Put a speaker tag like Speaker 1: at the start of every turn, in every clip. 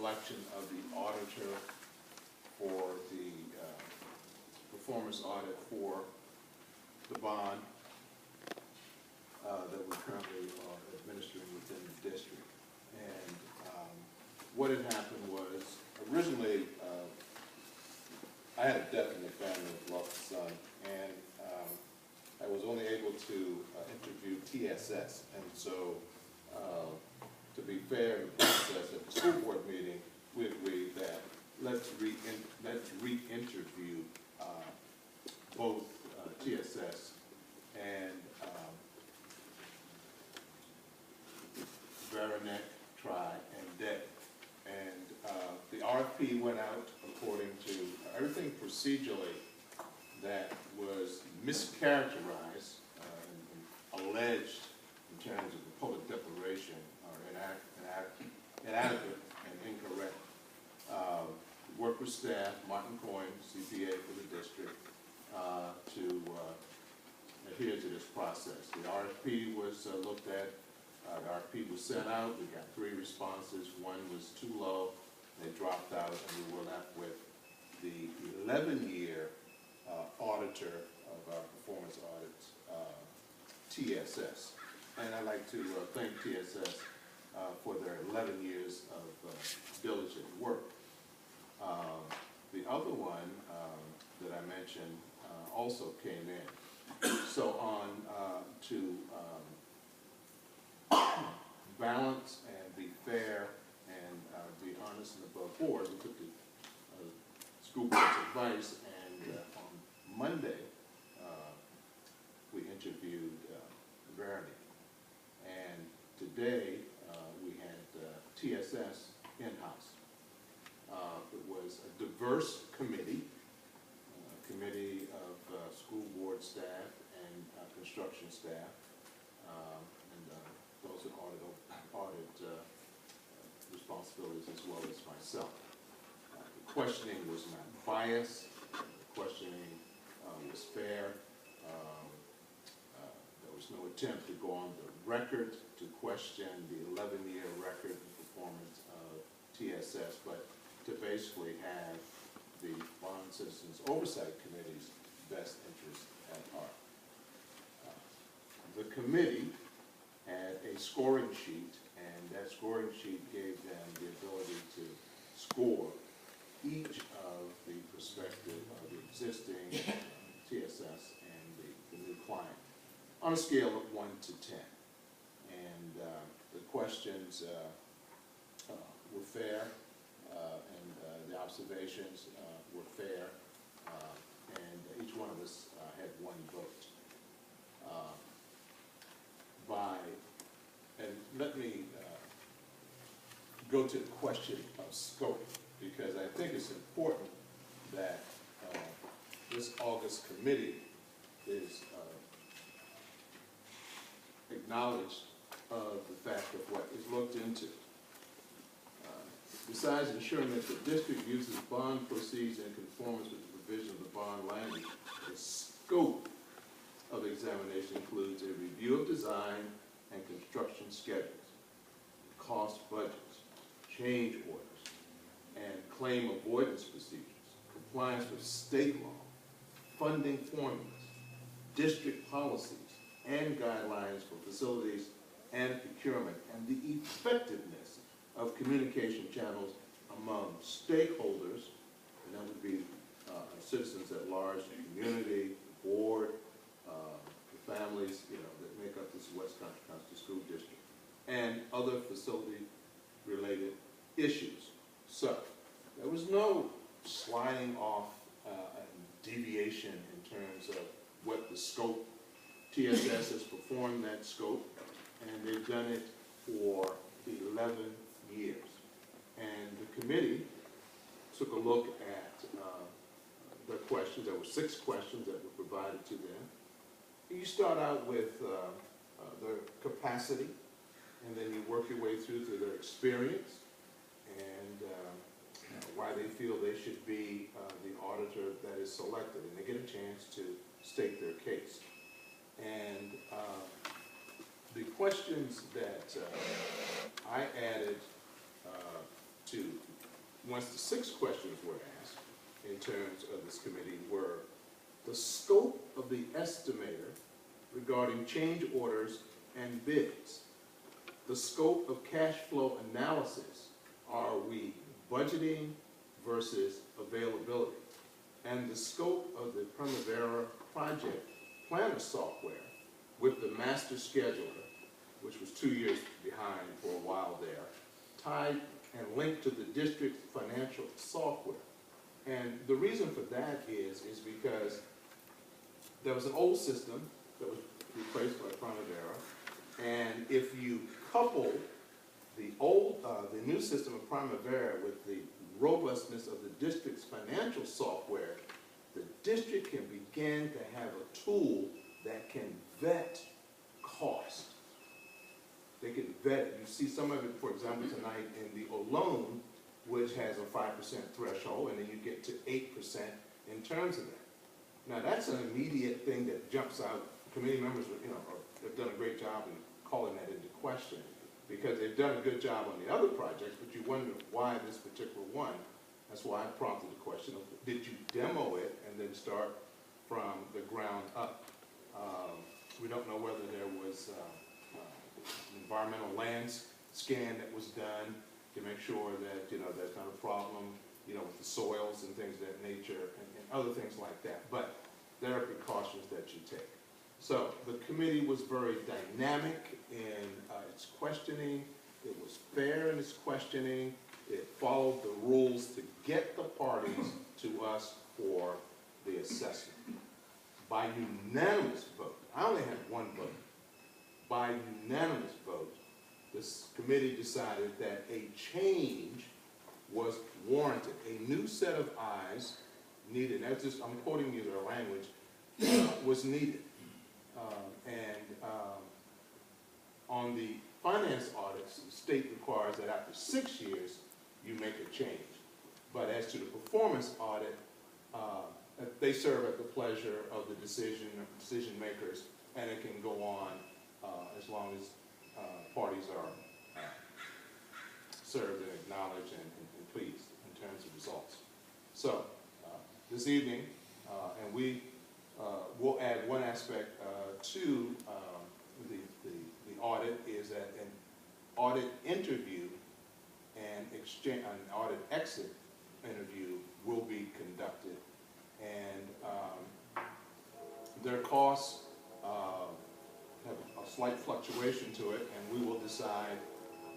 Speaker 1: selection of the auditor for the performance audit for the bond that we currently are administering within the district. And what had happened was, originally, I had a death in the family, lost a son, and I was only able to interview TSS. And so, to be fair in the process, at the school board meeting, we agreed that let's re-interview both TSS and Veranek, Tri, and DEC. And the RFP went out according to everything procedurally that was mischaracterized and alleged in terms of the public declaration are inadequate and incorrect. Work with staff, Martin Coyne, CPA for the district, to adhere to this process. The RFP was looked at. The RFP was sent out. We got 3 responses. One was too low. They dropped out, and we were left with the 11-year auditor of our performance audits, TSS. And I'd like to thank TSS for their 11 years of diligent work. The other one that I mentioned also came in. So on to balance and be fair and be honest and above board, we took the school board's advice, and on Monday we interviewed Verity. And today we had TSS in-house. It was a diverse committee, committee of school board staff and construction staff, and those that audit responsibilities, as well as myself. The questioning was not biased. The questioning was fair. There was no attempt to go on the record to question the 11-year record and performance of TSS, but to basically have the Bond Citizens Oversight Committee's best interest at heart. The committee had a scoring sheet, and that scoring sheet gave them the ability to score each of the prospective, the existing TSS and the new client on a scale of 1 to 10. And the questions were fair, and the observations were fair, and each one of us had 1 vote. And let me go to the question of scope, because I think it's important that this August committee is acknowledged of the fact of what is looked into. Besides ensuring that the district uses bond proceeds in conformance with the provision of the bond language, the scope of the examination includes a review of design and construction schedules, cost budgets, change orders, and claim avoidance procedures, compliance with state law, funding formulas, district policies, and guidelines for facilities and procurement, and the effectiveness of communication channels among stakeholders, and that would be citizens at large, the community, the board, the families, that make up this West Contra School District, and other facility-related issues. So there was no sliding off and deviation in terms of what the scope. TSS has performed that scope, and they've done it for 11 years. And the committee took a look at the questions. There were 6 questions that were provided to them. You start out with their capacity, and then you work your way through their experience and why they feel they should be the auditor that is selected, and they get a chance to state their case. And the questions that I added to once the 6 questions were asked in terms of this committee were the scope of the estimator regarding change orders and bids, the scope of cash flow analysis, are we budgeting versus availability, and the scope of the Primavera project planner software with the master scheduler, which was 2 years behind for a while there, tied and linked to the district's financial software. And the reason for that is because there was an old system that was replaced by Primavera, and if you couple the new system of Primavera with the robustness of the district's financial software, the district can begin to have a tool that can vet cost. They can vet it. You see some of it, for example, tonight in the loan, which has a 5% threshold, and then you get to 8% in terms of that. Now, that's an immediate thing that jumps out. Committee members, have done a great job in calling that into question, because they've done a good job on the other projects, but you wonder why this particular one. That's why I prompted the question of, did you demo it and then start from the ground up? We don't know whether there was an environmental land scan that was done to make sure that, there's not a problem, with the soils and things of that nature and other things like that. But there are precautions that you take. So the committee was very dynamic in its questioning. It was fair in its questioning. It followed the rules to get the parties to us for the assessment. By unanimous vote, I only had one vote. By unanimous vote, this committee decided that a change was warranted. A new set of eyes needed. That's just, I'm quoting you their language, was needed. On the finance audits, the state requires that after 6 years, you make a change. But as to the performance audit, they serve at the pleasure of the decision makers, and it can go on as long as parties are served and acknowledged and pleased in terms of results. So this evening, and we will add one aspect to the audit, is that an audit interview and an audit exit interview will be conducted, and their costs have a slight fluctuation to it, and we will decide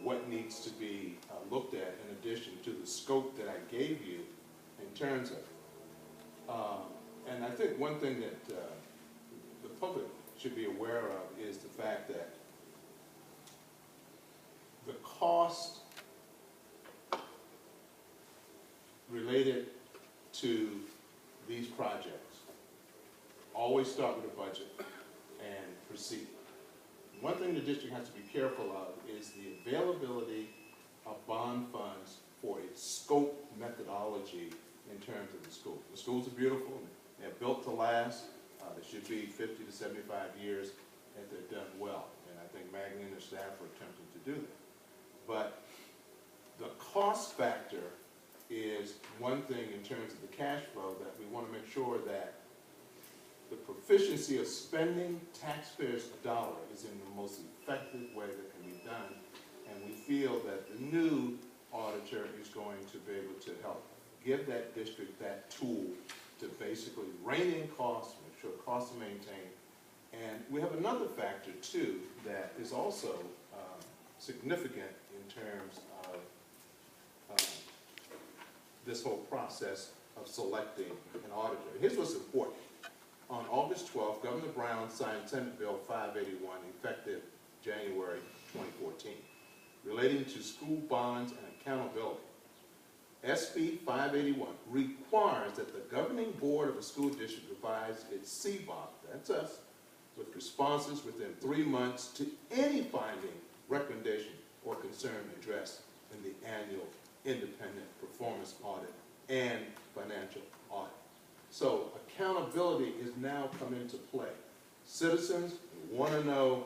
Speaker 1: what needs to be looked at in addition to the scope that I gave you in terms of. And I think one thing that the public should be aware of is the fact that the cost related to these projects always start with a budget and proceed. One thing the district has to be careful of is the availability of bond funds for its scope methodology in terms of the school. The schools are beautiful. They're built to last. They should be 50 to 75 years if they're done well. And I think Maggie and her staff are attempting to do that. But the cost factor is one thing in terms of the cash flow, that we want to make sure that the proficiency of spending taxpayers' dollar is in the most effective way that can be done. And we feel that the new auditor is going to be able to help give that district that tool to basically rein in costs, make sure costs are maintained. And we have another factor, too, that is also significant in terms of this whole process of selecting an auditor. Here's what's important. On August 12th, Governor Brown signed Senate Bill 581, effective January 2014, relating to school bonds and accountability. SB 581 requires that the governing board of a school district provides its CBOC, that's us, with responses within 3 months to any finding, recommendation, or concern addressed in the annual independent performance audit and financial audit. So accountability is now come into play. Citizens want to know,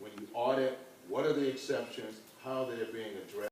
Speaker 1: when you audit, what are the exceptions, how they're being addressed.